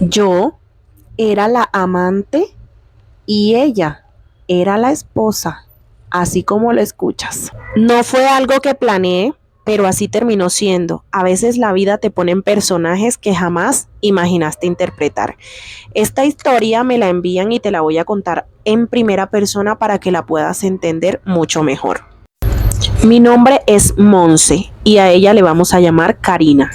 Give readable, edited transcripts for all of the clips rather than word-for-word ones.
Yo era la amante y ella era la esposa, así como lo escuchas. No fue algo que planeé, pero así terminó siendo. A veces la vida te pone en personajes que jamás imaginaste interpretar. Esta historia me la envían y te la voy a contar en primera persona para que la puedas entender mucho mejor. Mi nombre es Monse y a ella le vamos a llamar Karina.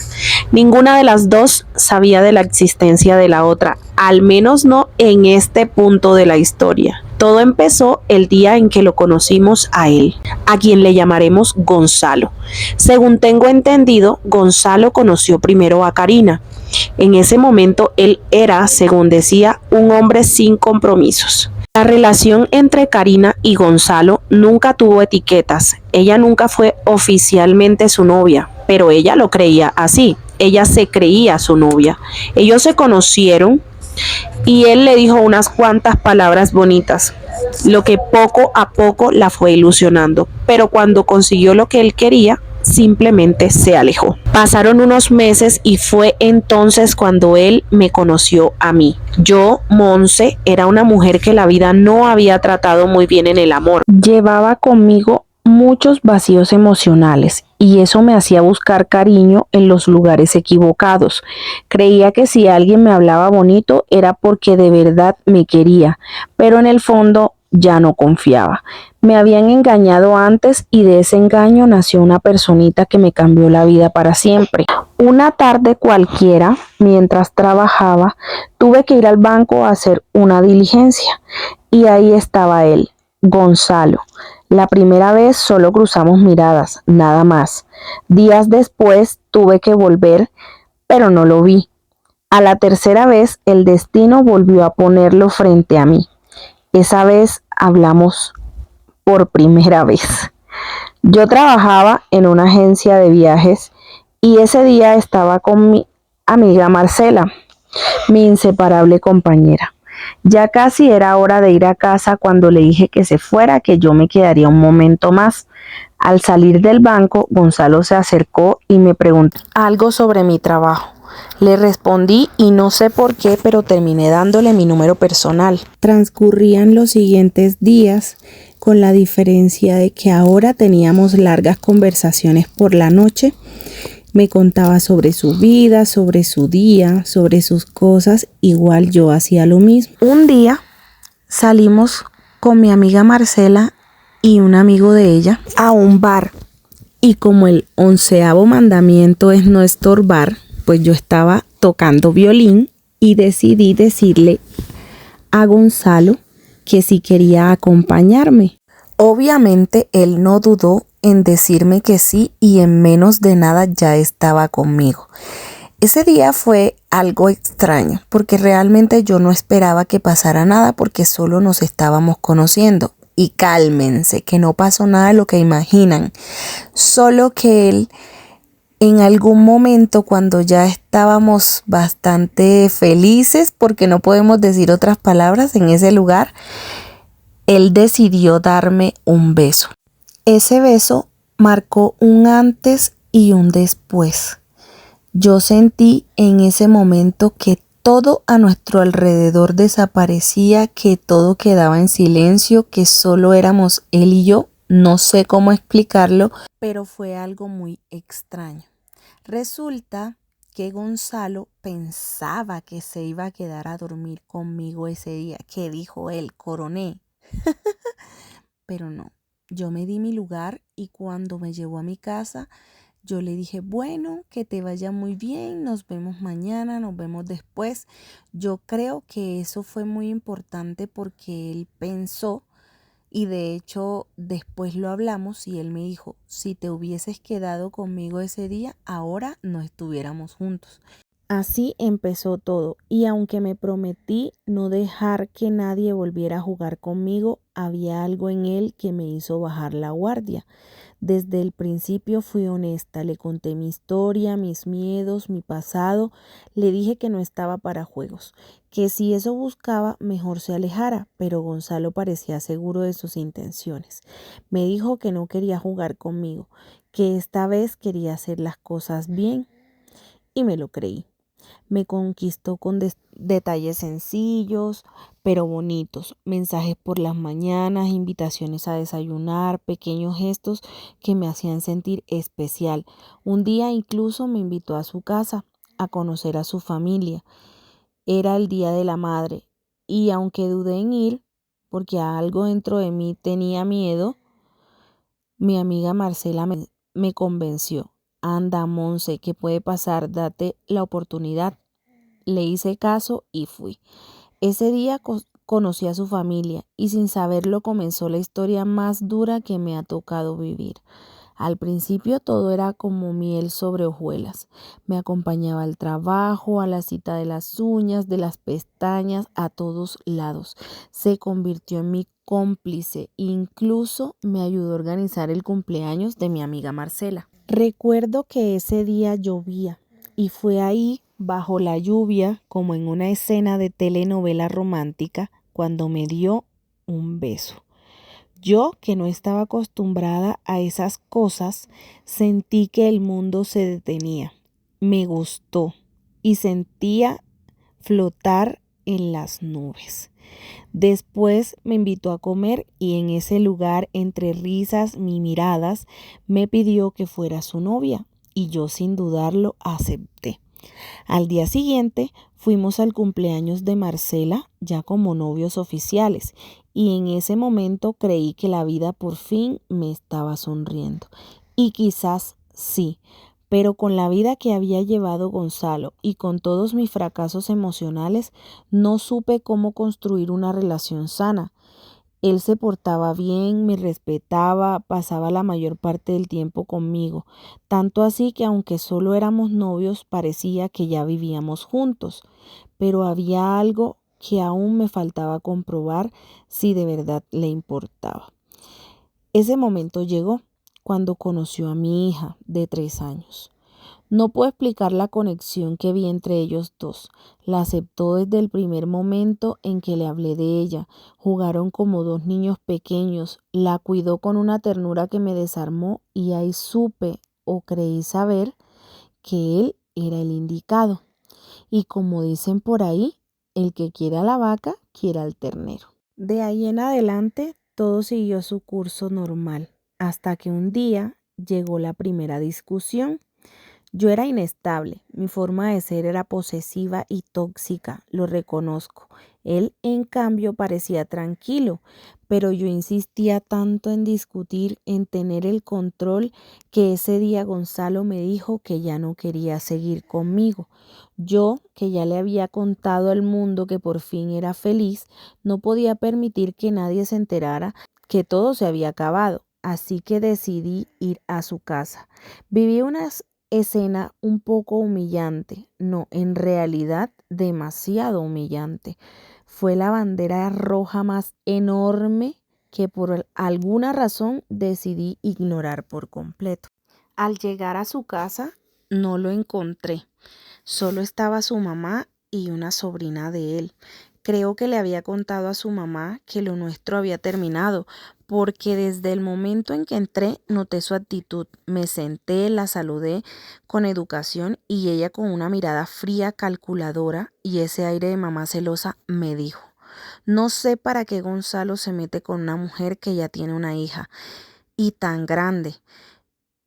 Ninguna de las dos sabía de la existencia de la otra, al menos no en este punto de la historia. Todo empezó el día en que lo conocimos a él, a quien le llamaremos Gonzalo. Según tengo entendido, Gonzalo conoció primero a Karina. En ese momento él era, según decía, un hombre sin compromisos. La relación entre Karina y Gonzalo nunca tuvo etiquetas. Ella nunca fue oficialmente su novia, pero ella lo creía así. Ella se creía su novia. Ellos se conocieron y él le dijo unas cuantas palabras bonitas, lo que poco a poco la fue ilusionando. Pero cuando consiguió lo que él quería, simplemente se alejó. Pasaron unos meses y fue entonces cuando él me conoció a mí. Yo, Monse, era una mujer que la vida no había tratado muy bien en el amor. Llevaba conmigo muchos vacíos emocionales y eso me hacía buscar cariño en los lugares equivocados. Creía que si alguien me hablaba bonito era porque de verdad me quería, pero en el fondo ya no confiaba. Me habían engañado antes y de ese engaño nació una personita que me cambió la vida para siempre. Una tarde cualquiera, mientras trabajaba, tuve que ir al banco a hacer una diligencia y ahí estaba él, Gonzalo. La primera vez solo cruzamos miradas, nada más. Días después tuve que volver, pero no lo vi. A la tercera vez el destino volvió a ponerlo frente a mí. Esa vez hablamos por primera vez. Yo trabajaba en una agencia de viajes y ese día estaba con mi amiga Marcela, mi inseparable compañera. Ya casi era hora de ir a casa cuando le dije que se fuera, que yo me quedaría un momento más. Al salir del banco, Gonzalo se acercó y me preguntó algo sobre mi trabajo. Le respondí y no sé por qué, pero terminé dándole mi número personal. Transcurrían los siguientes días con la diferencia de que ahora teníamos largas conversaciones por la noche. Me contaba sobre su vida, sobre su día, sobre sus cosas, igual yo hacía lo mismo. Un día salimos con mi amiga Marcela y un amigo de ella a un bar. Y como el 11º mandamiento es no estorbar, pues yo estaba tocando violín y decidí decirle a Gonzalo que si quería acompañarme. Obviamente él no dudó en decirme que sí y en menos de nada ya estaba conmigo. Ese día fue algo extraño porque realmente yo no esperaba que pasara nada porque solo nos estábamos conociendo. Y cálmense, que no pasó nada de lo que imaginan. Solo que él en algún momento cuando ya estábamos bastante felices, porque no podemos decir otras palabras en ese lugar, él decidió darme un beso. Ese beso marcó un antes y un después. Yo sentí en ese momento que todo a nuestro alrededor desaparecía, que todo quedaba en silencio, que solo éramos él y yo. No sé cómo explicarlo, pero fue algo muy extraño. Resulta que Gonzalo pensaba que se iba a quedar a dormir conmigo ese día, que dijo él, coroné. Pero no, yo me di mi lugar y cuando me llevó a mi casa, yo le dije, bueno, que te vaya muy bien, nos vemos mañana, nos vemos después. Yo creo que eso fue muy importante porque él pensó y de hecho después lo hablamos y él me dijo, si te hubieses quedado conmigo ese día, ahora no estuviéramos juntos. Así empezó todo y aunque me prometí no dejar que nadie volviera a jugar conmigo, había algo en él que me hizo bajar la guardia. Desde el principio fui honesta, le conté mi historia, mis miedos, mi pasado, le dije que no estaba para juegos, que si eso buscaba mejor se alejara, pero Gonzalo parecía seguro de sus intenciones. Me dijo que no quería jugar conmigo, que esta vez quería hacer las cosas bien y me lo creí. Me conquistó con detalles sencillos, pero bonitos, mensajes por las mañanas, invitaciones a desayunar, pequeños gestos que me hacían sentir especial. Un día incluso me invitó a su casa a conocer a su familia. Era el Día de la Madre y aunque dudé en ir, porque algo dentro de mí tenía miedo, mi amiga Marcela me convenció. Anda, Monse, ¿qué puede pasar? Date la oportunidad. Le hice caso y fui. Ese día conocí a su familia y sin saberlo comenzó la historia más dura que me ha tocado vivir. Al principio todo era como miel sobre hojuelas. Me acompañaba al trabajo, a la cita de las uñas, de las pestañas, a todos lados. Se convirtió en mi cómplice, incluso me ayudó a organizar el cumpleaños de mi amiga Marcela. Recuerdo que ese día llovía y fue ahí, bajo la lluvia, como en una escena de telenovela romántica, cuando me dio un beso. Yo, que no estaba acostumbrada a esas cosas, sentí que el mundo se detenía. Me gustó y sentía flotar en las nubes. Después me invitó a comer y en ese lugar, entre risas y miradas, me pidió que fuera su novia y yo sin dudarlo acepté. Al día siguiente fuimos al cumpleaños de Marcela ya como novios oficiales y en ese momento creí que la vida por fin me estaba sonriendo. Y quizás sí, pero con la vida que había llevado Gonzalo y con todos mis fracasos emocionales, no supe cómo construir una relación sana. Él se portaba bien, me respetaba, pasaba la mayor parte del tiempo conmigo, tanto así que aunque solo éramos novios parecía que ya vivíamos juntos, pero había algo que aún me faltaba comprobar si de verdad le importaba. Ese momento llegó cuando conoció a mi hija de 3 años. No puedo explicar la conexión que vi entre ellos dos. La aceptó desde el primer momento en que le hablé de ella. Jugaron como dos niños pequeños. La cuidó con una ternura que me desarmó y ahí supe o creí saber que él era el indicado. Y como dicen por ahí, el que quiere a la vaca, quiere al ternero. De ahí en adelante, todo siguió su curso normal, hasta que un día llegó la primera discusión. Yo era inestable, mi forma de ser era posesiva y tóxica, lo reconozco. Él, en cambio, parecía tranquilo, pero yo insistía tanto en discutir, en tener el control, que ese día Gonzalo me dijo que ya no quería seguir conmigo. Yo, que ya le había contado al mundo que por fin era feliz, no podía permitir que nadie se enterara que todo se había acabado, así que decidí ir a su casa. Viví unas escena un poco humillante, no, en realidad demasiado humillante. Fue la bandera roja más enorme que por alguna razón decidí ignorar por completo. Al llegar a su casa no lo encontré, solo estaba su mamá y una sobrina de él. Creo que le había contado a su mamá que lo nuestro había terminado, porque desde el momento en que entré noté su actitud. Me senté, la saludé con educación y ella con una mirada fría, calculadora y ese aire de mamá celosa me dijo: no sé para qué Gonzalo se mete con una mujer que ya tiene una hija y tan grande.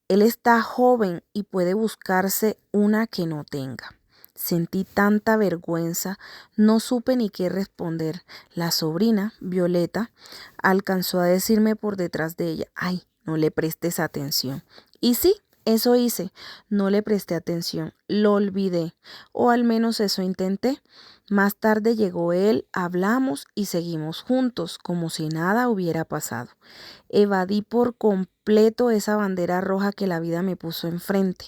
Él está joven y puede buscarse una que no tenga. Sentí tanta vergüenza, no supe ni qué responder. La sobrina, Violeta, alcanzó a decirme por detrás de ella: ay, no le prestes atención. Y sí, eso hice, no le presté atención, lo olvidé, o al menos eso intenté. Más tarde llegó él, hablamos y seguimos juntos, como si nada hubiera pasado. Evadí por completo esa bandera roja que la vida me puso enfrente.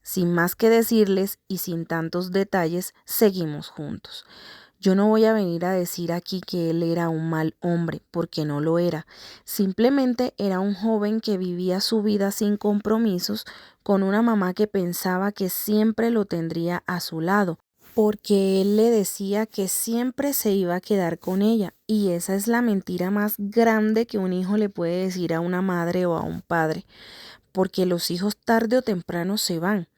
Sin más que decirles y sin tantos detalles, seguimos juntos. Yo no voy a venir a decir aquí que él era un mal hombre, porque no lo era. Simplemente era un joven que vivía su vida sin compromisos, con una mamá que pensaba que siempre lo tendría a su lado, porque él le decía que siempre se iba a quedar con ella. Y esa es la mentira más grande que un hijo le puede decir a una madre o a un padre, porque los hijos tarde o temprano se van.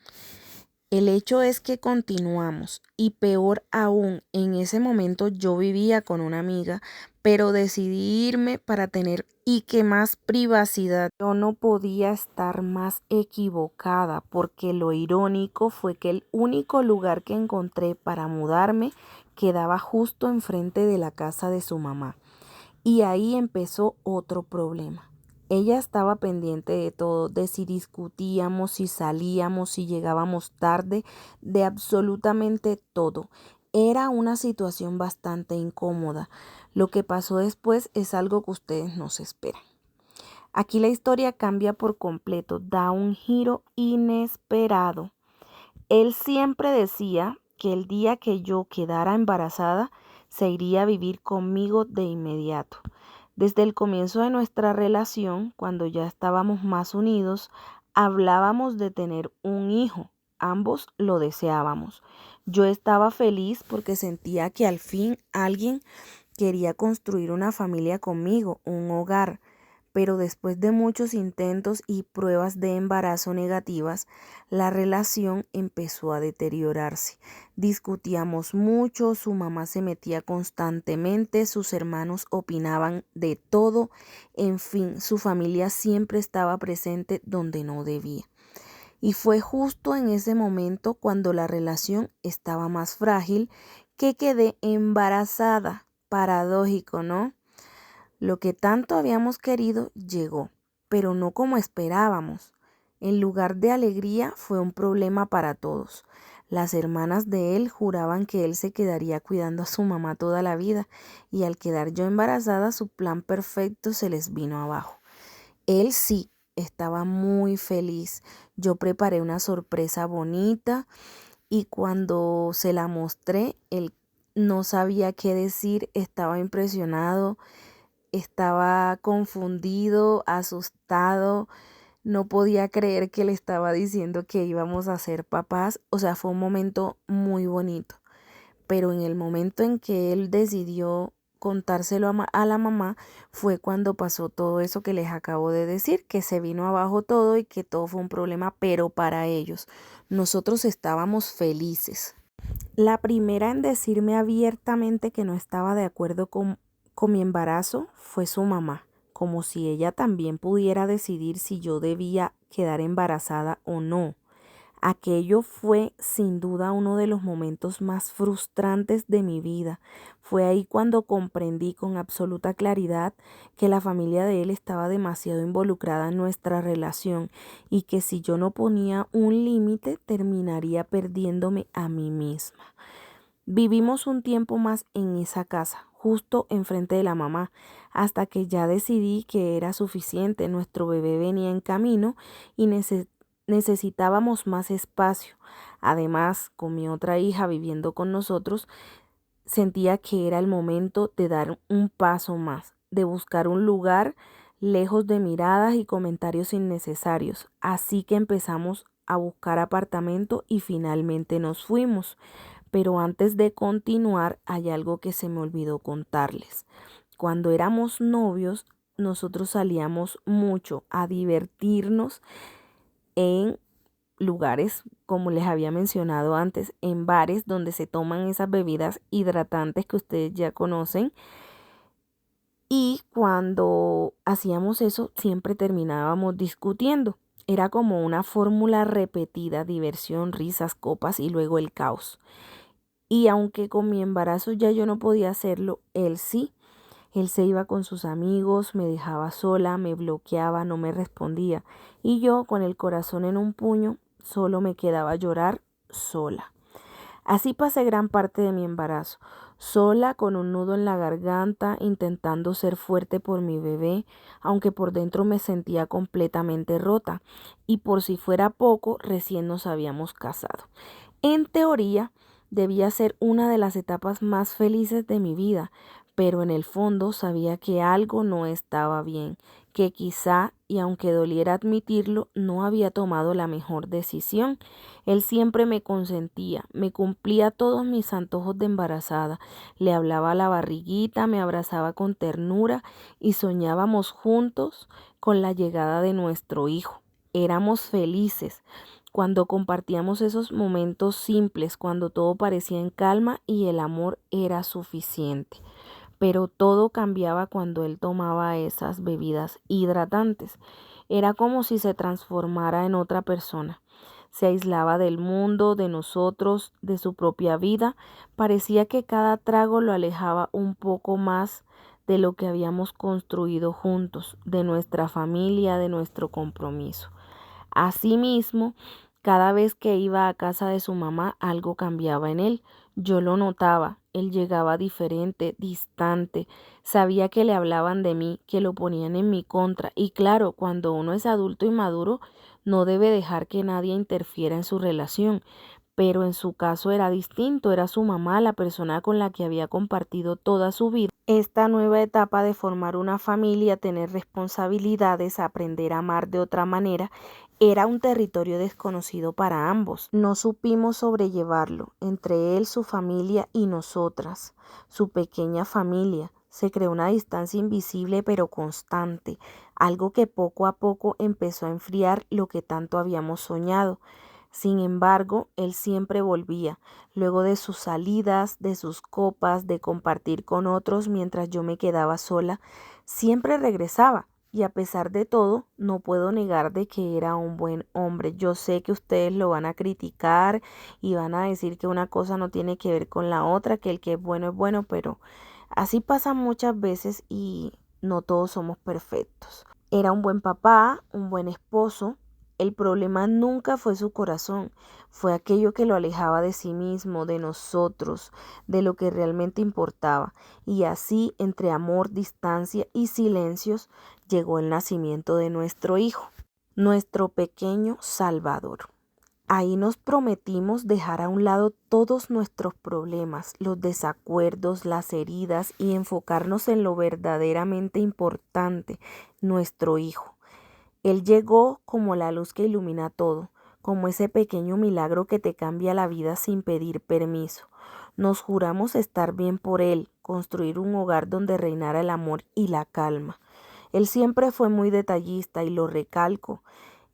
El hecho es que continuamos y peor aún, en ese momento yo vivía con una amiga, pero decidí irme para tener y que más privacidad. Yo no podía estar más equivocada porque lo irónico fue que el único lugar que encontré para mudarme quedaba justo enfrente de la casa de su mamá. Y ahí empezó otro problema. Ella estaba pendiente de todo, de si discutíamos, si salíamos, si llegábamos tarde, de absolutamente todo. Era una situación bastante incómoda. Lo que pasó después es algo que ustedes no se esperan. Aquí la historia cambia por completo, da un giro inesperado. Él siempre decía que el día que yo quedara embarazada, se iría a vivir conmigo de inmediato. Desde el comienzo de nuestra relación, cuando ya estábamos más unidos, hablábamos de tener un hijo. Ambos lo deseábamos. Yo estaba feliz porque sentía que al fin alguien quería construir una familia conmigo, un hogar. Pero después de muchos intentos y pruebas de embarazo negativas, la relación empezó a deteriorarse. Discutíamos mucho, su mamá se metía constantemente, sus hermanos opinaban de todo, en fin, su familia siempre estaba presente donde no debía. Y fue justo en ese momento cuando la relación estaba más frágil que quedé embarazada. Paradójico, ¿no? Lo que tanto habíamos querido llegó, pero no como esperábamos. En lugar de alegría fue un problema para todos. Las hermanas de él juraban que él se quedaría cuidando a su mamá toda la vida, y al quedar yo embarazada su plan perfecto se les vino abajo. Él sí estaba muy feliz. Yo preparé una sorpresa bonita y cuando se la mostré, él no sabía qué decir, estaba impresionado. Estaba confundido, asustado, no podía creer que le estaba diciendo que íbamos a ser papás. O sea, fue un momento muy bonito. Pero en el momento en que él decidió contárselo a la mamá, fue cuando pasó todo eso que les acabo de decir, que se vino abajo todo y que todo fue un problema, pero para ellos. Nosotros estábamos felices. La primera en decirme abiertamente que no estaba de acuerdo con mi embarazo fue su mamá, como si ella también pudiera decidir si yo debía quedar embarazada o no. Aquello fue sin duda uno de los momentos más frustrantes de mi vida. Fue ahí cuando comprendí con absoluta claridad que la familia de él estaba demasiado involucrada en nuestra relación y que si yo no ponía un límite terminaría perdiéndome a mí misma. Vivimos un tiempo más en esa casa, justo enfrente de la mamá, hasta que ya decidí que era suficiente. Nuestro bebé venía en camino y necesitábamos más espacio. Además, con mi otra hija viviendo con nosotros, sentía que era el momento de dar un paso más, de buscar un lugar lejos de miradas y comentarios innecesarios. Así que empezamos a buscar apartamento y finalmente nos fuimos. Pero antes de continuar, hay algo que se me olvidó contarles. Cuando éramos novios, nosotros salíamos mucho a divertirnos en lugares, como les había mencionado antes, en bares donde se toman esas bebidas hidratantes que ustedes ya conocen. Y cuando hacíamos eso, siempre terminábamos discutiendo. Era como una fórmula repetida: diversión, risas, copas y luego el caos. Y aunque con mi embarazo ya yo no podía hacerlo, él sí. Él se iba con sus amigos, me dejaba sola, me bloqueaba, no me respondía. Y yo, con el corazón en un puño, solo me quedaba a llorar sola. Así pasé gran parte de mi embarazo, sola con un nudo en la garganta, intentando ser fuerte por mi bebé, aunque por dentro me sentía completamente rota. Y por si fuera poco, recién nos habíamos casado. En teoría, debía ser una de las etapas más felices de mi vida, pero en el fondo sabía que algo no estaba bien, que quizá, y aunque doliera admitirlo, no había tomado la mejor decisión. Él siempre me consentía, me cumplía todos mis antojos de embarazada, le hablaba a la barriguita, me abrazaba con ternura y soñábamos juntos con la llegada de nuestro hijo. Éramos felices. cuando compartíamos esos momentos simples, cuando todo parecía en calma y el amor era suficiente. Pero todo cambiaba cuando él tomaba esas bebidas hidratantes. Era como si se transformara en otra persona. Se aislaba del mundo, de nosotros, de su propia vida. Parecía que cada trago lo alejaba un poco más de lo que habíamos construido juntos, de nuestra familia, de nuestro compromiso. Asimismo, cada vez que iba a casa de su mamá, algo cambiaba en él. Yo lo notaba. Él llegaba diferente, distante. Sabía que le hablaban de mí, que lo ponían en mi contra. Y claro, cuando uno es adulto y maduro, no debe dejar que nadie interfiera en su relación. Pero en su caso era distinto, era su mamá, la persona con la que había compartido toda su vida. Esta nueva etapa de formar una familia, tener responsabilidades, aprender a amar de otra manera, era un territorio desconocido para ambos. No supimos sobrellevarlo, entre él, su familia y nosotras, su pequeña familia. Se creó una distancia invisible pero constante, algo que poco a poco empezó a enfriar lo que tanto habíamos soñado. Sin embargo, él siempre volvía, luego de sus salidas, de sus copas, de compartir con otros mientras yo me quedaba sola, siempre regresaba. Y a pesar de todo, no puedo negar de que era un buen hombre. Yo sé que ustedes lo van a criticar y van a decir que una cosa no tiene que ver con la otra, que el que es bueno, pero así pasa muchas veces y no todos somos perfectos. Era un buen papá, un buen esposo. El problema nunca fue su corazón, fue aquello que lo alejaba de sí mismo, de nosotros, de lo que realmente importaba. Y así, entre amor, distancia y silencios, llegó el nacimiento de nuestro hijo, nuestro pequeño Salvador. Ahí nos prometimos dejar a un lado todos nuestros problemas, los desacuerdos, las heridas y enfocarnos en lo verdaderamente importante, nuestro hijo. Él llegó como la luz que ilumina todo, como ese pequeño milagro que te cambia la vida sin pedir permiso. Nos juramos estar bien por él, construir un hogar donde reinara el amor y la calma. Él siempre fue muy detallista y lo recalco.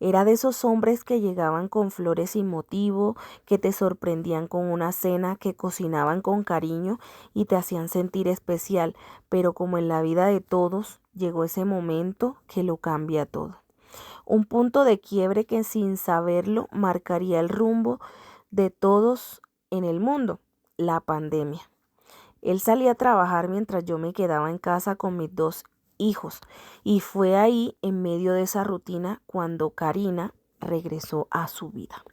Era de esos hombres que llegaban con flores sin motivo, que te sorprendían con una cena, que cocinaban con cariño y te hacían sentir especial, pero como en la vida de todos, llegó ese momento que lo cambia todo. Un punto de quiebre que sin saberlo marcaría el rumbo de todos en el mundo, la pandemia. Él salía a trabajar mientras yo me quedaba en casa con mis dos hijos y fue ahí en medio de esa rutina cuando Karina regresó a su vida.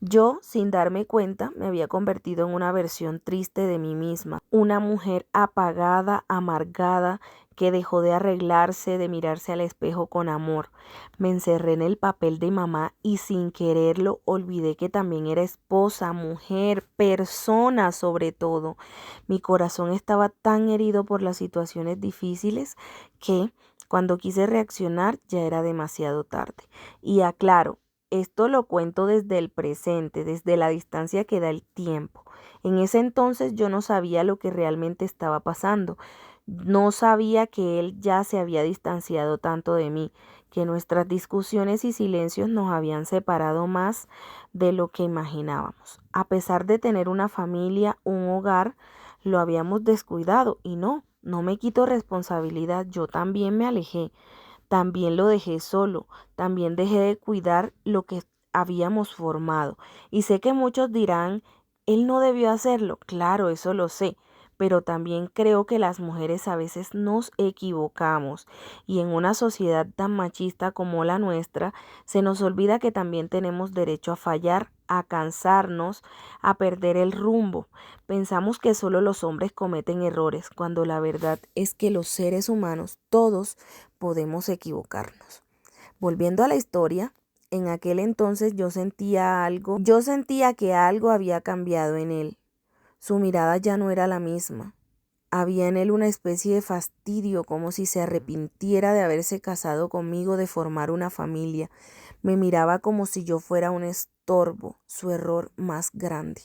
Yo, sin darme cuenta, me había convertido en una versión triste de mí misma, una mujer apagada, amargada, que dejó de arreglarse, de mirarse al espejo con amor. Me encerré en el papel de mamá y sin quererlo olvidé que también era esposa, mujer, persona sobre todo. Mi corazón estaba tan herido por las situaciones difíciles que cuando quise reaccionar ya era demasiado tarde. Y aclaro, esto lo cuento desde el presente, desde la distancia que da el tiempo. En ese entonces yo no sabía lo que realmente estaba pasando. No sabía que él ya se había distanciado tanto de mí, que nuestras discusiones y silencios nos habían separado más de lo que imaginábamos. A pesar de tener una familia, un hogar, lo habíamos descuidado y no me quito responsabilidad. Yo también me alejé. También lo dejé solo, también dejé de cuidar lo que habíamos formado. Y sé que muchos dirán, él no debió hacerlo. Claro, eso lo sé, pero también creo que las mujeres a veces nos equivocamos y en una sociedad tan machista como la nuestra, se nos olvida que también tenemos derecho a fallar, a cansarnos, a perder el rumbo. Pensamos que solo los hombres cometen errores, cuando la verdad es que los seres humanos, todos, podemos equivocarnos. Volviendo a la historia, en aquel entonces yo sentía que algo había cambiado en él. Su mirada ya no era la misma. Había en él una especie de fastidio, como si se arrepintiera de haberse casado conmigo, de formar una familia. Me miraba como si yo fuera un estorbo, su error más grande.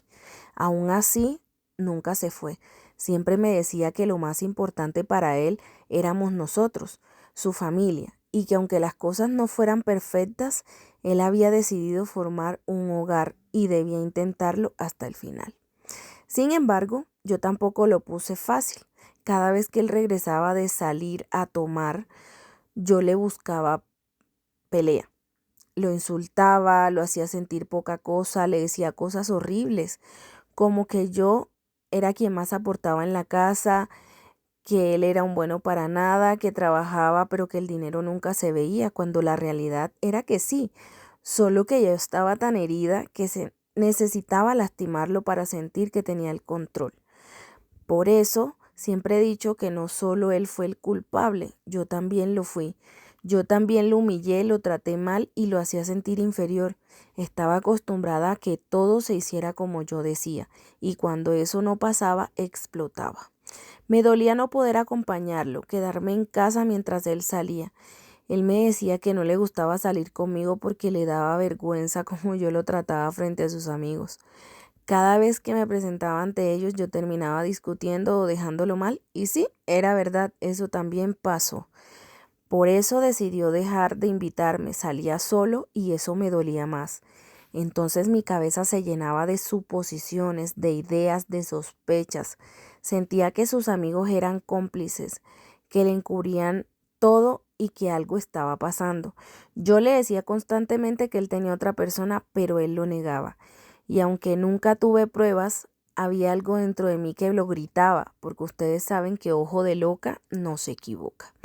Aún así, nunca se fue. Siempre me decía que lo más importante para él éramos nosotros, su familia, y que aunque las cosas no fueran perfectas, él había decidido formar un hogar y debía intentarlo hasta el final. Sin embargo, yo tampoco lo puse fácil. Cada vez que él regresaba de salir a tomar, yo le buscaba pelea. Lo insultaba, lo hacía sentir poca cosa, le decía cosas horribles, como que yo era quien más aportaba en la casa, que él era un bueno para nada, que trabajaba pero que el dinero nunca se veía, cuando la realidad era que sí, solo que yo estaba tan herida que se necesitaba lastimarlo para sentir que tenía el control. Por eso siempre he dicho que no solo él fue el culpable, yo también lo fui. Yo también lo humillé, lo traté mal y lo hacía sentir inferior. Estaba acostumbrada a que todo se hiciera como yo decía, y cuando eso no pasaba, explotaba. Me dolía no poder acompañarlo, quedarme en casa mientras él salía. Él me decía que no le gustaba salir conmigo porque le daba vergüenza como yo lo trataba frente a sus amigos. Cada vez que me presentaba ante ellos yo terminaba discutiendo o dejándolo mal, y sí, era verdad, eso también pasó. Por eso decidió dejar de invitarme, salía solo y eso me dolía más. Entonces mi cabeza se llenaba de suposiciones, de ideas, de sospechas. Sentía que sus amigos eran cómplices, que le encubrían todo y que algo estaba pasando. Yo le decía constantemente que él tenía otra persona, pero él lo negaba. Y aunque nunca tuve pruebas, había algo dentro de mí que lo gritaba, porque ustedes saben que ojo de loca no se equivoca.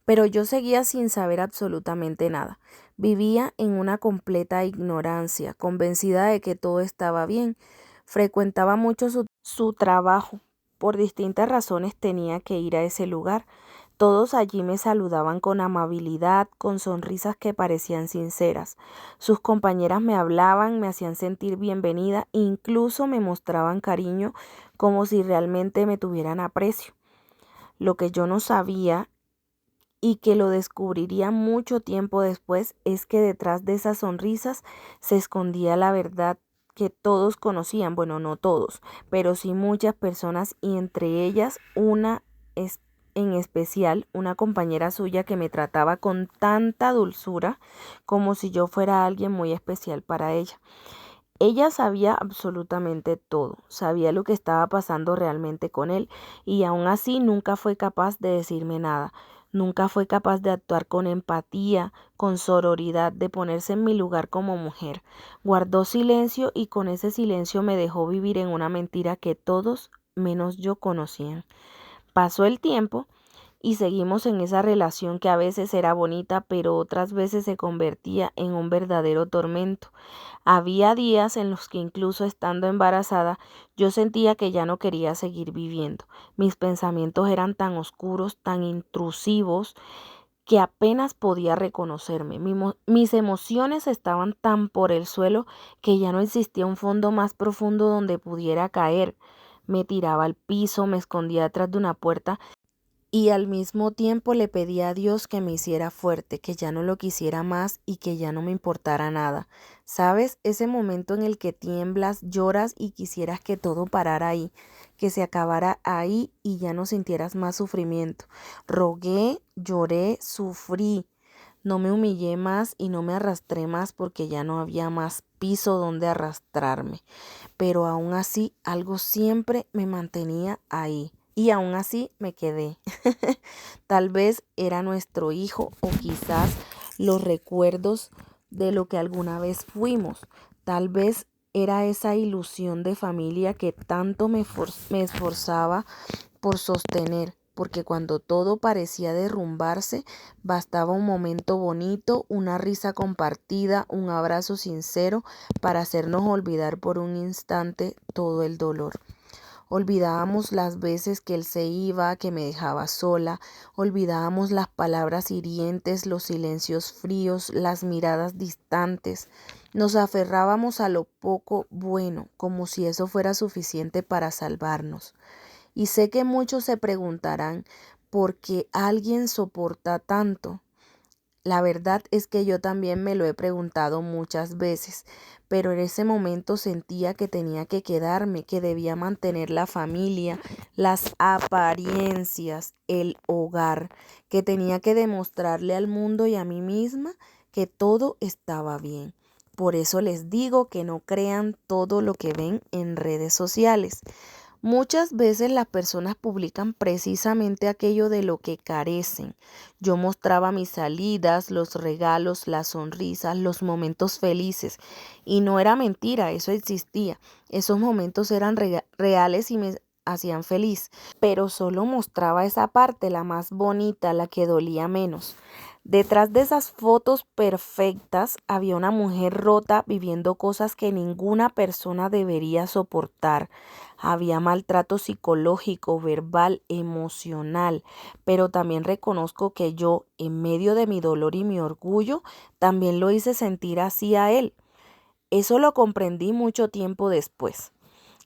Pero yo seguía sin saber absolutamente nada. Vivía en una completa ignorancia, convencida de que todo estaba bien. Frecuentaba mucho su trabajo. Por distintas razones tenía que ir a ese lugar. Todos allí me saludaban con amabilidad, con sonrisas que parecían sinceras. Sus compañeras me hablaban, me hacían sentir bienvenida, incluso me mostraban cariño como si realmente me tuvieran aprecio. Lo que yo no sabía y que lo descubriría mucho tiempo después es que detrás de esas sonrisas se escondía la verdad que todos conocían, bueno, no todos, pero sí muchas personas y entre ellas una en especial, una compañera suya que me trataba con tanta dulzura como si yo fuera alguien muy especial para ella. Ella sabía absolutamente todo, sabía lo que estaba pasando realmente con él y aún así nunca fue capaz de decirme nada, nunca fue capaz de actuar con empatía, con sororidad, de ponerse en mi lugar como mujer. Guardó silencio y con ese silencio me dejó vivir en una mentira que todos menos yo conocían. Pasó el tiempo y seguimos en esa relación que a veces era bonita, pero otras veces se convertía en un verdadero tormento. Había días en los que incluso estando embarazada, yo sentía que ya no quería seguir viviendo. Mis pensamientos eran tan oscuros, tan intrusivos, que apenas podía reconocerme. Mis emociones estaban tan por el suelo que ya no existía un fondo más profundo donde pudiera caer. Me tiraba al piso, me escondía detrás de una puerta y al mismo tiempo le pedí a Dios que me hiciera fuerte, que ya no lo quisiera más y que ya no me importara nada. ¿Sabes? Ese momento en el que tiemblas, lloras y quisieras que todo parara ahí, que se acabara ahí y ya no sintieras más sufrimiento. Rogué, lloré, sufrí. No me humillé más y no me arrastré más porque ya no había más piso donde arrastrarme. Pero aún así algo siempre me mantenía ahí. Y aún así me quedé. Tal vez era nuestro hijo o quizás los recuerdos de lo que alguna vez fuimos. Tal vez era esa ilusión de familia que tanto me esforzaba por sostener, porque cuando todo parecía derrumbarse, bastaba un momento bonito, una risa compartida, un abrazo sincero para hacernos olvidar por un instante todo el dolor. Olvidábamos las veces que él se iba, que me dejaba sola, olvidábamos las palabras hirientes, los silencios fríos, las miradas distantes. Nos aferrábamos a lo poco bueno, como si eso fuera suficiente para salvarnos. Y sé que muchos se preguntarán, ¿por qué alguien soporta tanto? La verdad es que yo también me lo he preguntado muchas veces, pero en ese momento sentía que tenía que quedarme, que debía mantener la familia, las apariencias, el hogar, que tenía que demostrarle al mundo y a mí misma que todo estaba bien. Por eso les digo que no crean todo lo que ven en redes sociales. Muchas veces las personas publican precisamente aquello de lo que carecen. Yo mostraba mis salidas, los regalos, las sonrisas, los momentos felices. Y no era mentira, eso existía. Esos momentos eran reales y me hacían feliz. Pero solo mostraba esa parte, la más bonita, la que dolía menos. Detrás de esas fotos perfectas había una mujer rota viviendo cosas que ninguna persona debería soportar. Había maltrato psicológico, verbal, emocional, pero también reconozco que yo, en medio de mi dolor y mi orgullo, también lo hice sentir así a él. Eso lo comprendí mucho tiempo después.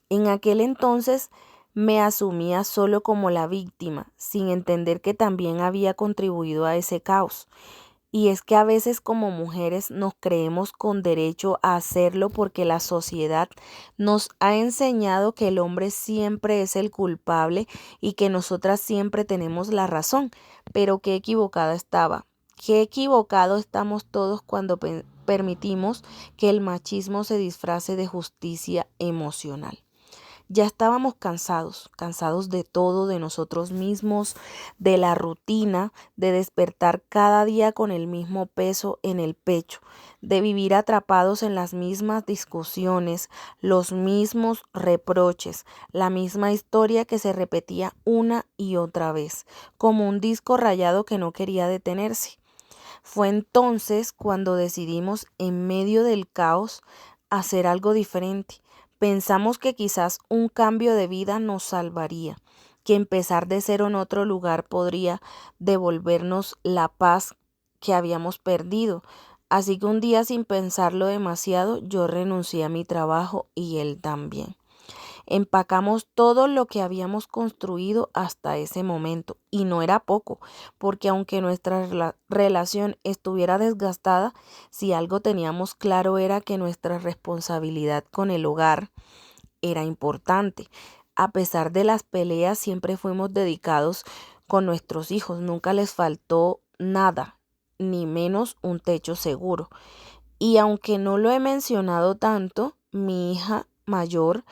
En aquel entonces me asumía solo como la víctima, sin entender que también había contribuido a ese caos. Y es que a veces como mujeres nos creemos con derecho a hacerlo porque la sociedad nos ha enseñado que el hombre siempre es el culpable y que nosotras siempre tenemos la razón. Pero qué equivocada estaba. Qué equivocado estamos todos cuando permitimos que el machismo se disfrace de justicia emocional. Ya estábamos cansados, cansados de todo, de nosotros mismos, de la rutina, de despertar cada día con el mismo peso en el pecho, de vivir atrapados en las mismas discusiones, los mismos reproches, la misma historia que se repetía una y otra vez, como un disco rayado que no quería detenerse. Fue entonces cuando decidimos, en medio del caos, hacer algo diferente. Pensamos que quizás un cambio de vida nos salvaría, que empezar de cero en otro lugar podría devolvernos la paz que habíamos perdido. Así que un día, sin pensarlo demasiado, yo renuncié a mi trabajo y él también. Empacamos todo lo que habíamos construido hasta ese momento, y no era poco, porque aunque nuestra relación estuviera desgastada, si algo teníamos claro era que nuestra responsabilidad con el hogar era importante. A pesar de las peleas, siempre fuimos dedicados con nuestros hijos, nunca les faltó nada, ni menos un techo seguro. Y aunque no lo he mencionado tanto, mi hija mayor,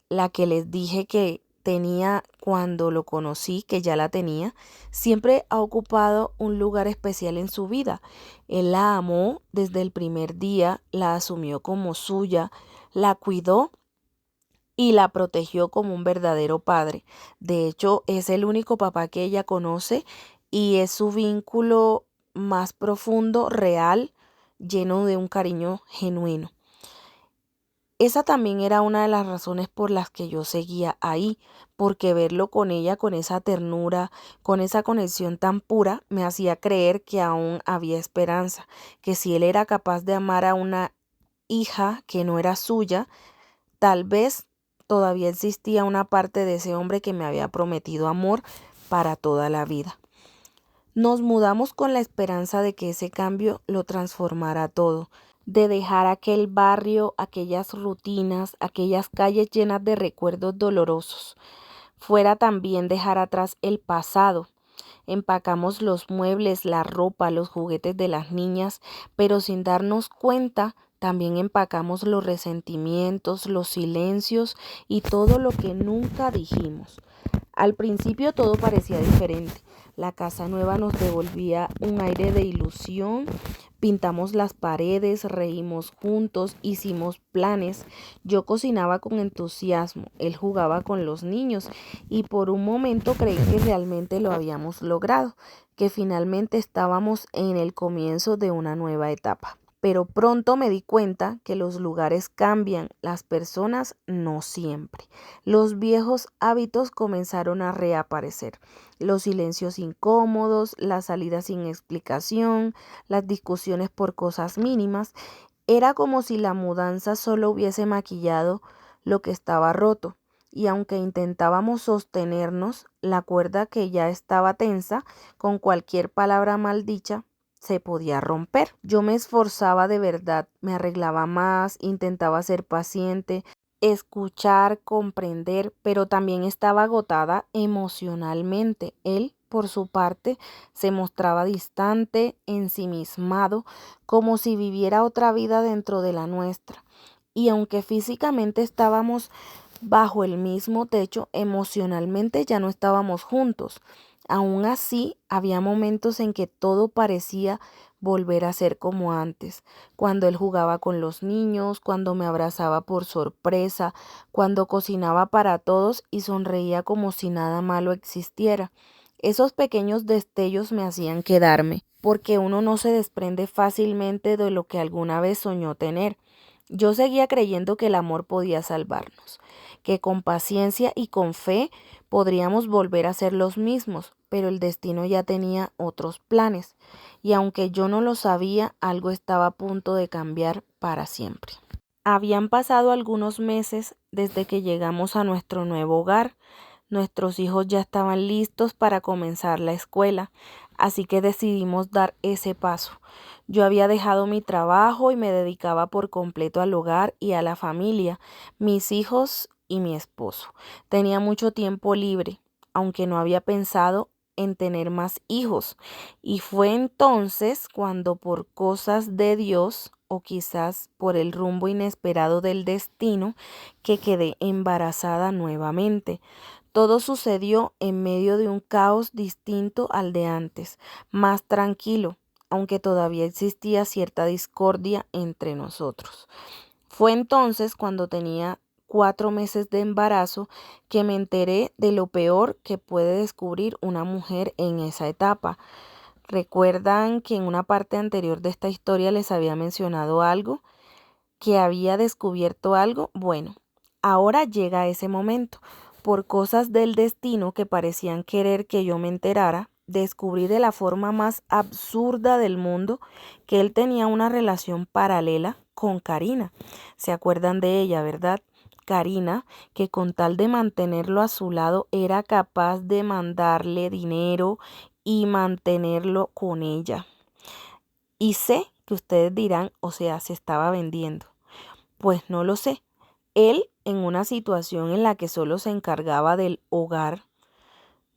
la que les dije que tenía cuando lo conocí, que ya la tenía, siempre ha ocupado un lugar especial en su vida. Él la amó desde el primer día, la asumió como suya, la cuidó y la protegió como un verdadero padre. De hecho, es el único papá que ella conoce y es su vínculo más profundo, real, lleno de un cariño genuino. Esa también era una de las razones por las que yo seguía ahí, porque verlo con ella, con esa ternura, con esa conexión tan pura, me hacía creer que aún había esperanza, que si él era capaz de amar a una hija que no era suya, tal vez todavía existía una parte de ese hombre que me había prometido amor para toda la vida. Nos mudamos con la esperanza de que ese cambio lo transformara todo, de dejar aquel barrio, aquellas rutinas, aquellas calles llenas de recuerdos dolorosos. Fuera también dejar atrás el pasado. Empacamos los muebles, la ropa, los juguetes de las niñas, pero sin darnos cuenta, también empacamos los resentimientos, los silencios y todo lo que nunca dijimos. Al principio todo parecía diferente. La casa nueva nos devolvía un aire de ilusión. Pintamos las paredes, reímos juntos, hicimos planes. Yo cocinaba con entusiasmo, él jugaba con los niños y por un momento creí que realmente lo habíamos logrado, que finalmente estábamos en el comienzo de una nueva etapa. Pero pronto me di cuenta que los lugares cambian, las personas no siempre. Los viejos hábitos comenzaron a reaparecer. Los silencios incómodos, las salidas sin explicación, las discusiones por cosas mínimas. Era como si la mudanza solo hubiese maquillado lo que estaba roto. Y aunque intentábamos sostenernos, la cuerda que ya estaba tensa, con cualquier palabra maldicha, se podía romper. Yo me esforzaba de verdad, me arreglaba más, intentaba ser paciente, escuchar, comprender, pero también estaba agotada emocionalmente. Él, por su parte, se mostraba distante, ensimismado, como si viviera otra vida dentro de la nuestra. Y aunque físicamente estábamos bajo el mismo techo, emocionalmente ya no estábamos juntos. Aún así, había momentos en que todo parecía volver a ser como antes, cuando él jugaba con los niños, cuando me abrazaba por sorpresa, cuando cocinaba para todos y sonreía como si nada malo existiera. Esos pequeños destellos me hacían quedarme, porque uno no se desprende fácilmente de lo que alguna vez soñó tener. Yo seguía creyendo que el amor podía salvarnos, que con paciencia y con fe podríamos volver a ser los mismos, pero el destino ya tenía otros planes, y aunque yo no lo sabía, algo estaba a punto de cambiar para siempre. Habían pasado algunos meses desde que llegamos a nuestro nuevo hogar. Nuestros hijos ya estaban listos para comenzar la escuela, así que decidimos dar ese paso. Yo había dejado mi trabajo y me dedicaba por completo al hogar y a la familia, mis hijos y mi esposo. Tenía mucho tiempo libre, aunque no había pensado en tener más hijos. Y fue entonces cuando por cosas de Dios, o quizás por el rumbo inesperado del destino, que quedé embarazada nuevamente. Todo sucedió en medio de un caos distinto al de antes, más tranquilo, aunque todavía existía cierta discordia entre nosotros. Fue entonces cuando tenía 4 meses de embarazo que me enteré de lo peor que puede descubrir una mujer en esa etapa. ¿Recuerdan que en una parte anterior de esta historia les había mencionado algo? ¿Que había descubierto algo? Bueno, ahora llega ese momento. Por cosas del destino que parecían querer que yo me enterara, descubrí de la forma más absurda del mundo que él tenía una relación paralela con Karina. ¿Se acuerdan de ella, verdad? Karina, que con tal de mantenerlo a su lado era capaz de mandarle dinero y mantenerlo con ella. Y sé que ustedes dirán, o sea, se estaba vendiendo. Pues no lo sé. Él, en una situación en la que solo se encargaba del hogar,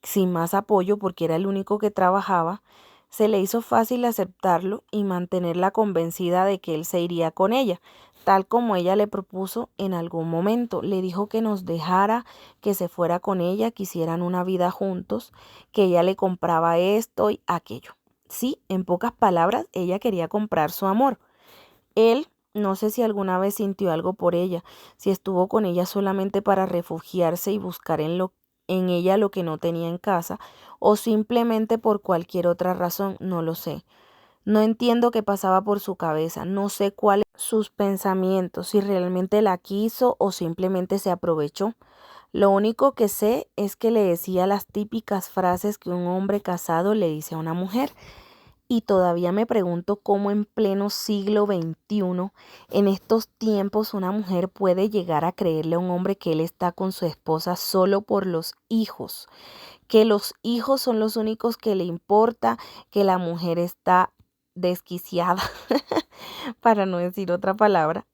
sin más apoyo porque era el único que trabajaba, se le hizo fácil aceptarlo y mantenerla convencida de que él se iría con ella, tal como ella le propuso en algún momento. Le dijo que nos dejara, que se fuera con ella, que hicieran una vida juntos, que ella le compraba esto y aquello. Sí, en pocas palabras, ella quería comprar su amor. Él, no sé si alguna vez sintió algo por ella, si estuvo con ella solamente para refugiarse y buscar en ella lo que no tenía en casa, o simplemente por cualquier otra razón, no lo sé. No entiendo qué pasaba por su cabeza, no sé cuáles sus pensamientos, si realmente la quiso o simplemente se aprovechó. Lo único que sé es que le decía las típicas frases que un hombre casado le dice a una mujer. Y todavía me pregunto cómo en pleno siglo XXI, en estos tiempos, una mujer puede llegar a creerle a un hombre que él está con su esposa solo por los hijos, que los hijos son los únicos que le importa, que la mujer está desquiciada, para no decir otra palabra,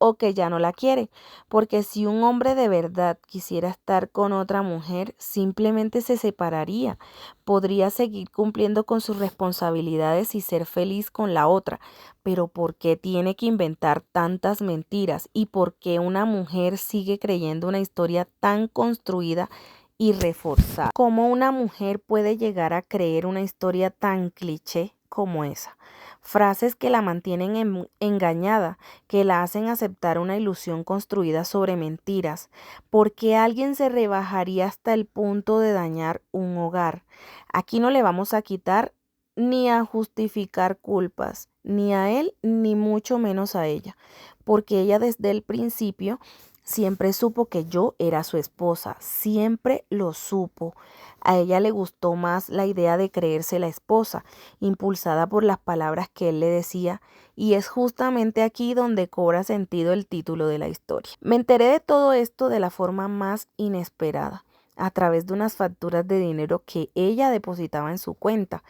o que ya no la quiere, porque si un hombre de verdad quisiera estar con otra mujer, simplemente se separaría, podría seguir cumpliendo con sus responsabilidades y ser feliz con la otra, pero ¿por qué tiene que inventar tantas mentiras? ¿Y por qué una mujer sigue creyendo una historia tan construida y reforzada? ¿Cómo una mujer puede llegar a creer una historia tan cliché como esa? Frases que la mantienen engañada, que la hacen aceptar una ilusión construida sobre mentiras. ¿Por qué alguien se rebajaría hasta el punto de dañar un hogar? Aquí no le vamos a quitar ni a justificar culpas, ni a él, ni mucho menos a ella, porque ella desde el principio siempre supo que yo era su esposa, siempre lo supo. A ella le gustó más la idea de creerse la esposa, impulsada por las palabras que él le decía, y es justamente aquí donde cobra sentido el título de la historia. Me enteré de todo esto de la forma más inesperada. a través de unas facturas de dinero que ella depositaba en su cuenta.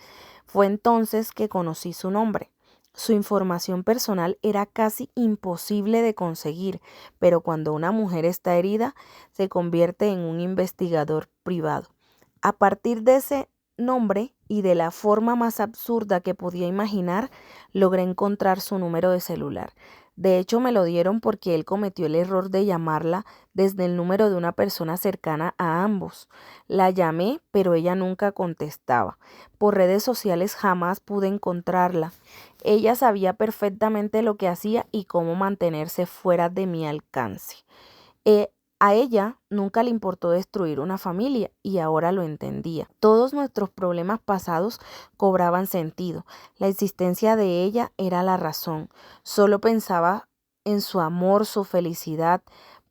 Fue entonces que conocí su nombre. Su información personal era casi imposible de conseguir, pero cuando una mujer está herida, se convierte en un investigador privado. A partir de ese nombre y de la forma más absurda que podía imaginar, logré encontrar su número de celular. De hecho, me lo dieron porque él cometió el error de llamarla desde el número de una persona cercana a ambos. La llamé, pero ella nunca contestaba. Por redes sociales jamás pude encontrarla. Ella sabía perfectamente lo que hacía y cómo mantenerse fuera de mi alcance. A ella nunca le importó destruir una familia y ahora lo entendía. Todos nuestros problemas pasados cobraban sentido. La existencia de ella era la razón. Solo pensaba en su amor, su felicidad,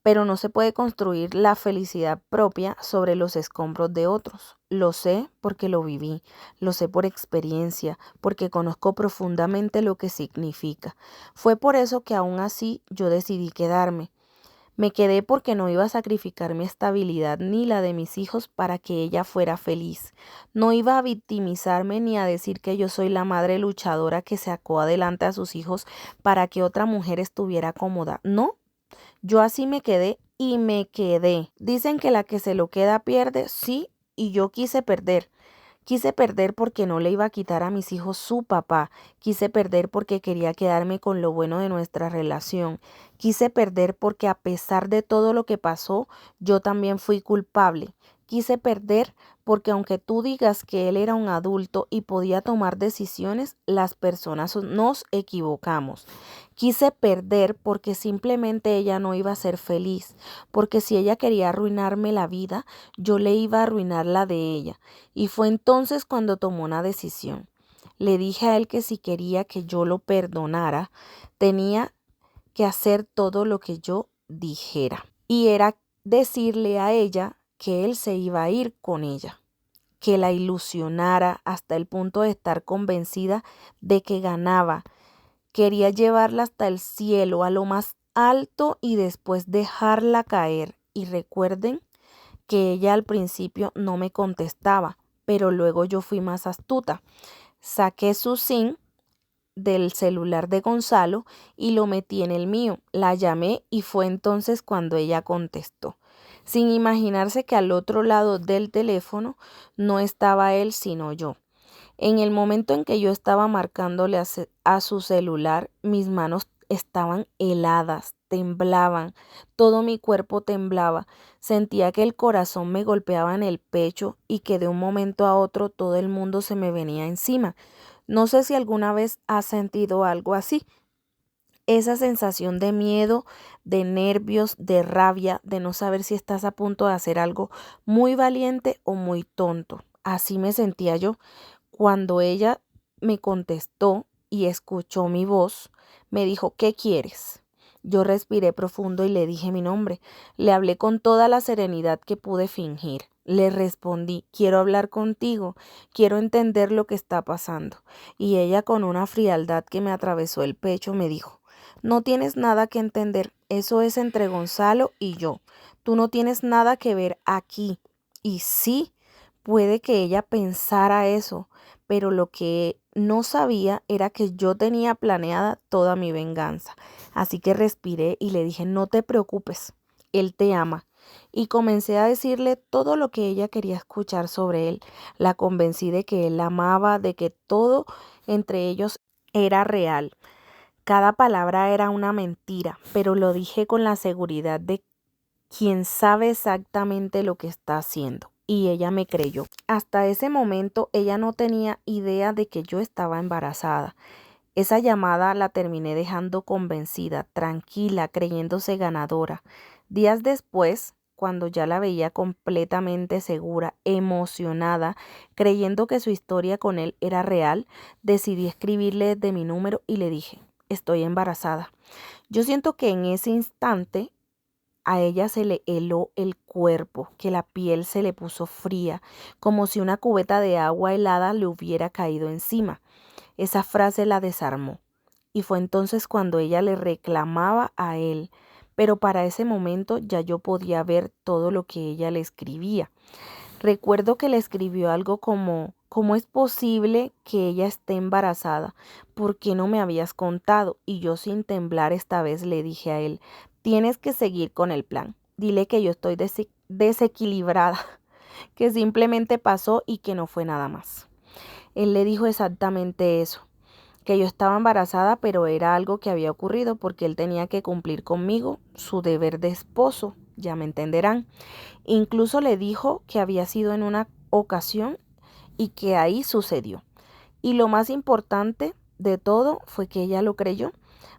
pero no se puede construir la felicidad propia sobre los escombros de otros. Lo sé porque lo viví, lo sé por experiencia, porque conozco profundamente lo que significa. Fue por eso que aún así yo decidí quedarme. Me quedé porque no iba a sacrificar mi estabilidad ni la de mis hijos para que ella fuera feliz. No iba a victimizarme ni a decir que yo soy la madre luchadora que sacó adelante a sus hijos para que otra mujer estuviera cómoda. No, yo así me quedé y me quedé. Dicen que la que se lo queda pierde, sí, y yo quise perder. Quise perder porque no le iba a quitar a mis hijos su papá. Quise perder porque quería quedarme con lo bueno de nuestra relación. Quise perder porque a pesar de todo lo que pasó, yo también fui culpable. Quise perder porque aunque tú digas que él era un adulto y podía tomar decisiones, las personas nos equivocamos. Quise perder porque simplemente ella no iba a ser feliz, porque si ella quería arruinarme la vida, yo le iba a arruinar la de ella. Y fue entonces cuando tomó una decisión. Le dije a él que si quería que yo lo perdonara, tenía que hacer todo lo que yo dijera. Y era decirle a ella que él se iba a ir con ella, que la ilusionara hasta el punto de estar convencida de que ganaba. Quería llevarla hasta el cielo, a lo más alto y después dejarla caer. Y recuerden que ella al principio no me contestaba, pero luego yo fui más astuta. Saqué su SIM del celular de Gonzalo y lo metí en el mío. La llamé y fue entonces cuando ella contestó, sin imaginarse que al otro lado del teléfono no estaba él sino yo. En el momento en que yo estaba marcándole a su celular, mis manos estaban heladas, temblaban, todo mi cuerpo temblaba, sentía que el corazón me golpeaba en el pecho y que de un momento a otro todo el mundo se me venía encima. No sé si alguna vez has sentido algo así. Esa sensación de miedo, de nervios, de rabia, de no saber si estás a punto de hacer algo muy valiente o muy tonto. Así me sentía yo. Cuando ella me contestó y escuchó mi voz, me dijo, ¿qué quieres? Yo respiré profundo y le dije mi nombre. Le hablé con toda la serenidad que pude fingir. Le respondí, quiero hablar contigo, quiero entender lo que está pasando. Y ella con una frialdad que me atravesó el pecho me dijo, no tienes nada que entender, eso es entre Gonzalo y yo. Tú no tienes nada que ver aquí. Y sí, puede que ella pensara eso, pero lo que no sabía era que yo tenía planeada toda mi venganza. Así que respiré y le dije, no te preocupes, él te ama. Y comencé a decirle todo lo que ella quería escuchar sobre él. La convencí de que él la amaba, de que todo entre ellos era real. Cada palabra era una mentira, pero lo dije con la seguridad de quien sabe exactamente lo que está haciendo. Y ella me creyó. Hasta ese momento ella no tenía idea de que yo estaba embarazada. Esa llamada la terminé dejando convencida, tranquila, creyéndose ganadora. Días después, cuando ya la veía completamente segura, emocionada, creyendo que su historia con él era real, decidí escribirle de mi número y le dije, estoy embarazada. Yo siento que en ese instante a ella se le heló el cuerpo, que la piel se le puso fría, como si una cubeta de agua helada le hubiera caído encima. Esa frase la desarmó. Y fue entonces cuando ella le reclamaba a él, pero para ese momento ya yo podía ver todo lo que ella le escribía. Recuerdo que le escribió algo como: ¿cómo es posible que ella esté embarazada? ¿Por qué no me habías contado? Y yo, sin temblar esta vez, le dije a él: tienes que seguir con el plan. Dile que yo estoy desequilibrada, que simplemente pasó y que no fue nada más. Él le dijo exactamente eso, que yo estaba embarazada, pero era algo que había ocurrido porque él tenía que cumplir conmigo su deber de esposo, ya me entenderán. Incluso le dijo que había sido en una ocasión y que ahí sucedió. Y lo más importante de todo fue que ella lo creyó.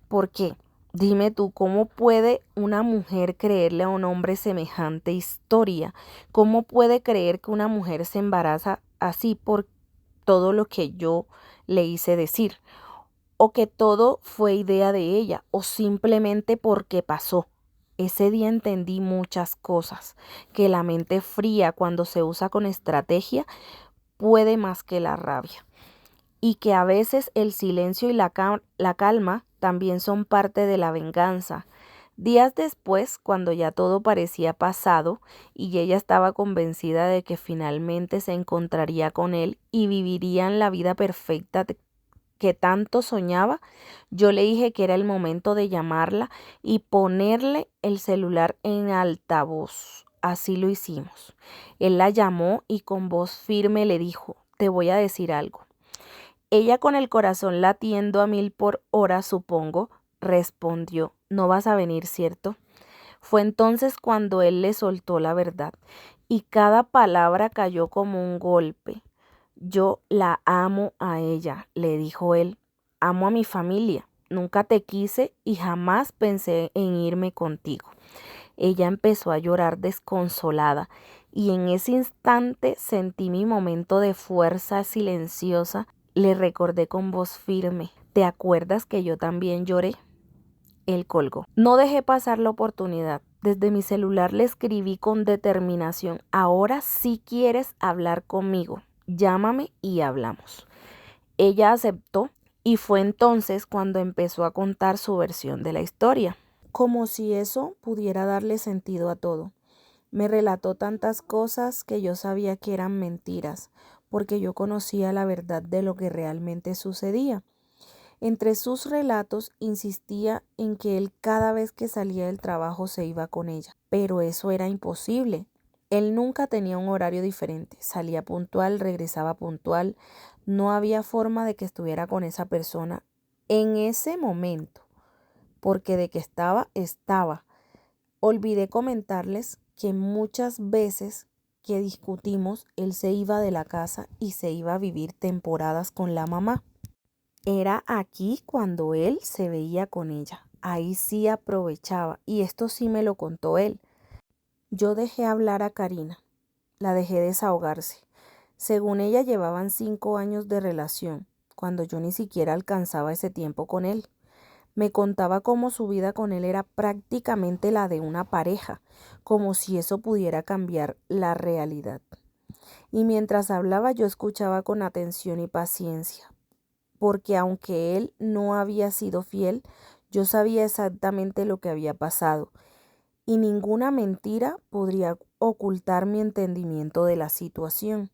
Porque dime tú, ¿cómo puede una mujer creerle a un hombre semejante historia? ¿Cómo puede creer que una mujer se embaraza así por todo lo que yo le hice decir? O que todo fue idea de ella, o simplemente porque pasó. Ese día entendí muchas cosas, que la mente fría, cuando se usa con estrategia, puede más que la rabia, y que a veces el silencio y la calma también son parte de la venganza. Días después, cuando ya todo parecía pasado y ella estaba convencida de que finalmente se encontraría con él y vivirían la vida perfecta que tanto soñaba, yo le dije que era el momento de llamarla y ponerle el celular en altavoz. Así lo hicimos. Él la llamó y con voz firme le dijo: te voy a decir algo. Ella, con el corazón latiendo a 1000 por hora, supongo, respondió: no vas a venir, ¿cierto? Fue entonces cuando él le soltó la verdad, y cada palabra cayó como un golpe. Yo la amo a ella, le dijo él. Amo a mi familia. Nunca te quise y jamás pensé en irme contigo. Ella empezó a llorar desconsolada, y en ese instante sentí mi momento de fuerza silenciosa. Le recordé con voz firme: ¿te acuerdas que yo también lloré? Él colgó. No dejé pasar la oportunidad. Desde mi celular le escribí con determinación: ahora sí quieres hablar conmigo, llámame y hablamos. Ella aceptó, y fue entonces cuando empezó a contar su versión de la historia. Como si eso pudiera darle sentido a todo. Me relató tantas cosas que yo sabía que eran mentiras, porque yo conocía la verdad de lo que realmente sucedía. Entre sus relatos insistía en que él, cada vez que salía del trabajo, se iba con ella, pero eso era imposible. Él nunca tenía un horario diferente, salía puntual, regresaba puntual, no había forma de que estuviera con esa persona en ese momento, porque de que estaba, estaba. Olvidé comentarles que muchas veces que discutimos, él se iba de la casa y se iba a vivir temporadas con la mamá. Era aquí cuando él se veía con ella. Ahí sí aprovechaba, y esto sí me lo contó él. Yo dejé hablar a Karina, la dejé desahogarse. Según ella, llevaban 5 años de relación, cuando yo ni siquiera alcanzaba ese tiempo con él. Me contaba cómo su vida con él era prácticamente la de una pareja, como si eso pudiera cambiar la realidad. Y mientras hablaba, yo escuchaba con atención y paciencia, porque aunque él no había sido fiel, yo sabía exactamente lo que había pasado, y ninguna mentira podría ocultar mi entendimiento de la situación.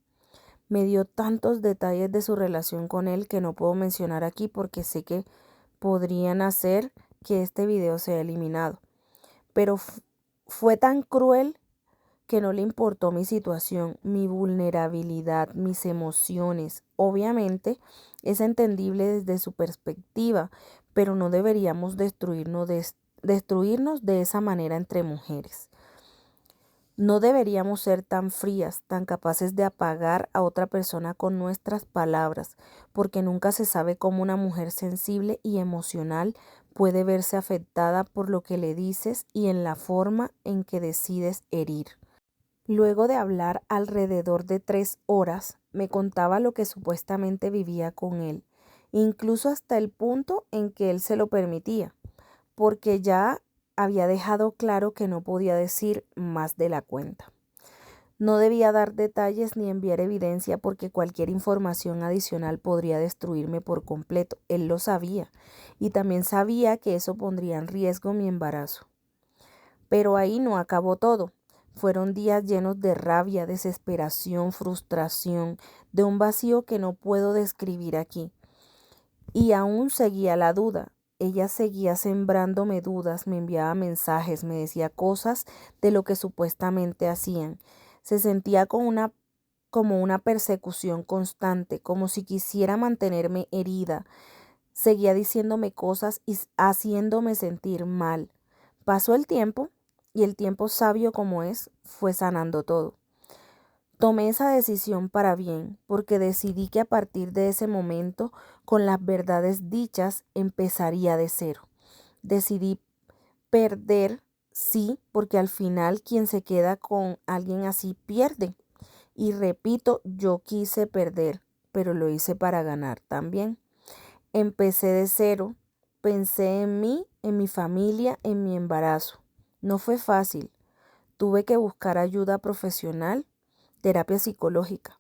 Me dio tantos detalles de su relación con él que no puedo mencionar aquí, porque sé que podrían hacer que este video sea eliminado. Pero fue tan cruel que no le importó mi situación, mi vulnerabilidad, mis emociones. Obviamente es entendible desde su perspectiva, pero no deberíamos destruirnos de esa manera entre mujeres. No deberíamos ser tan frías, tan capaces de apagar a otra persona con nuestras palabras, porque nunca se sabe cómo una mujer sensible y emocional puede verse afectada por lo que le dices y en la forma en que decides herir. Luego de hablar alrededor de 3 horas, me contaba lo que supuestamente vivía con él, incluso hasta el punto en que él se lo permitía, porque ya había dejado claro que no podía decir más de la cuenta. No debía dar detalles ni enviar evidencia, porque cualquier información adicional podría destruirme por completo. Él lo sabía, y también sabía que eso pondría en riesgo mi embarazo. Pero ahí no acabó todo. Fueron días llenos de rabia, desesperación, frustración, de un vacío que no puedo describir aquí. Y aún seguía la duda. Ella seguía sembrándome dudas, me enviaba mensajes, me decía cosas de lo que supuestamente hacían. Se sentía como una persecución constante, como si quisiera mantenerme herida. Seguía diciéndome cosas y haciéndome sentir mal. Pasó el tiempo y el tiempo sabio como es, fue sanando todo. Tomé esa decisión para bien, porque decidí que a partir de ese momento, con las verdades dichas, empezaría de cero. Decidí perder, sí, porque al final quien se queda con alguien así pierde. Y repito, yo quise perder, pero lo hice para ganar también. Empecé de cero, pensé en mí, en mi familia, en mi embarazo. No fue fácil. Tuve que buscar ayuda profesional, terapia psicológica.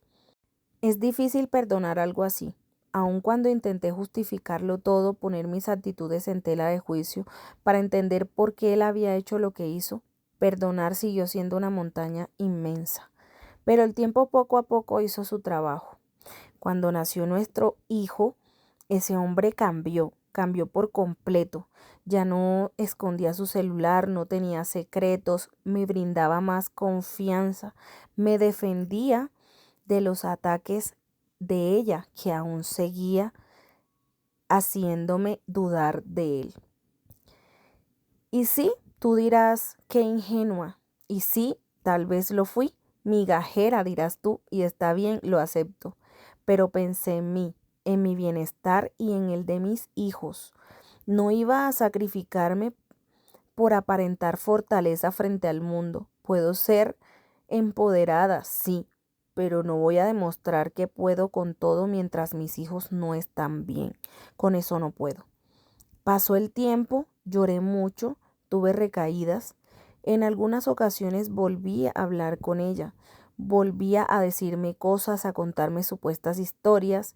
Es difícil perdonar algo así, aun cuando intenté justificarlo todo, poner mis actitudes en tela de juicio para entender por qué él había hecho lo que hizo. Perdonar siguió siendo una montaña inmensa. Pero el tiempo poco a poco hizo su trabajo. Cuando nació nuestro hijo, ese hombre cambió por completo. Ya no escondía su celular, no tenía secretos, me brindaba más confianza, me defendía de los ataques de ella, que aún seguía haciéndome dudar de él. Y sí, tú dirás, qué ingenua. Y sí, tal vez lo fui. Migajera, dirás tú, y está bien, lo acepto. Pero pensé en mi bienestar y en el de mis hijos. No iba a sacrificarme por aparentar fortaleza frente al mundo. Puedo ser empoderada, sí, pero no voy a demostrar que puedo con todo mientras mis hijos no están bien. Con eso no puedo. Pasó el tiempo, lloré mucho, tuve recaídas. En algunas ocasiones volví a hablar con ella, volvía a decirme cosas, a contarme supuestas historias.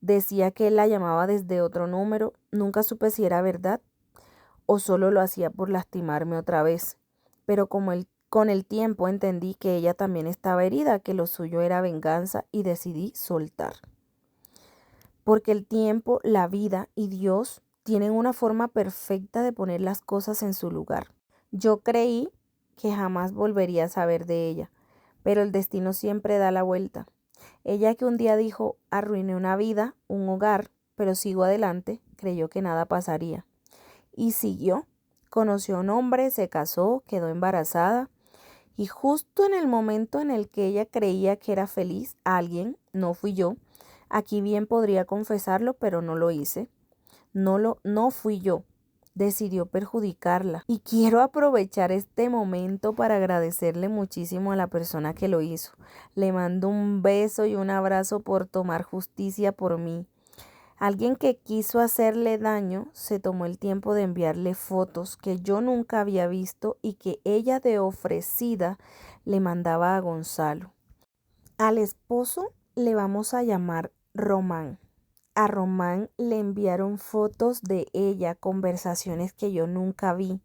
Decía que él la llamaba desde otro número, nunca supe si era verdad o solo lo hacía por lastimarme otra vez. Pero con el tiempo entendí que ella también estaba herida, que lo suyo era venganza y decidí soltar. Porque el tiempo, la vida y Dios tienen una forma perfecta de poner las cosas en su lugar. Yo creí que jamás volvería a saber de ella, pero el destino siempre da la vuelta. Ella que un día dijo, arruiné una vida, un hogar, pero sigo adelante, creyó que nada pasaría. Y siguió. Conoció a un hombre, se casó, quedó embarazada. Y justo en el momento en el que ella creía que era feliz, alguien, no fui yo, aquí bien podría confesarlo, pero no lo hice. No fui yo. Decidió perjudicarla. Y quiero aprovechar este momento para agradecerle muchísimo a la persona que lo hizo. Le mando un beso y un abrazo por tomar justicia por mí. Alguien que quiso hacerle daño se tomó el tiempo de enviarle fotos que yo nunca había visto y que ella de ofrecida le mandaba a Gonzalo. Al esposo le vamos a llamar Román. A Román le enviaron fotos de ella, conversaciones que yo nunca vi.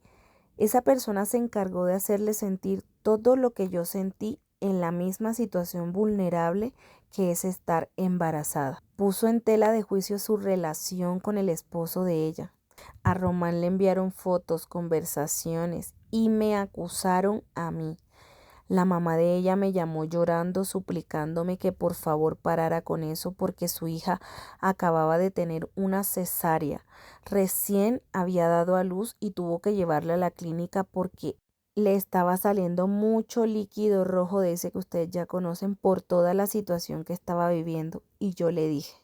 Esa persona se encargó de hacerle sentir todo lo que yo sentí en la misma situación vulnerable que es estar embarazada. Puso en tela de juicio su relación con el esposo de ella. A Román le enviaron fotos, conversaciones y me acusaron a mí. La mamá de ella me llamó llorando, suplicándome que por favor parara con eso porque su hija acababa de tener una cesárea. Recién había dado a luz y tuvo que llevarla a la clínica porque le estaba saliendo mucho líquido rojo de ese que ustedes ya conocen por toda la situación que estaba viviendo. Y yo le dije,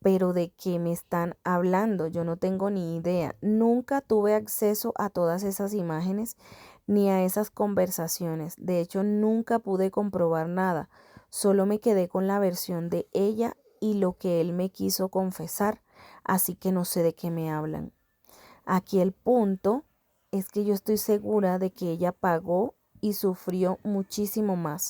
¿pero de qué me están hablando? Yo no tengo ni idea. Nunca tuve acceso a todas esas imágenes ni a esas conversaciones. De hecho, nunca pude comprobar nada. Solo me quedé con la versión de ella y lo que él me quiso confesar. Así que no sé de qué me hablan. Aquí el punto es que yo estoy segura de que ella pagó y sufrió muchísimo más.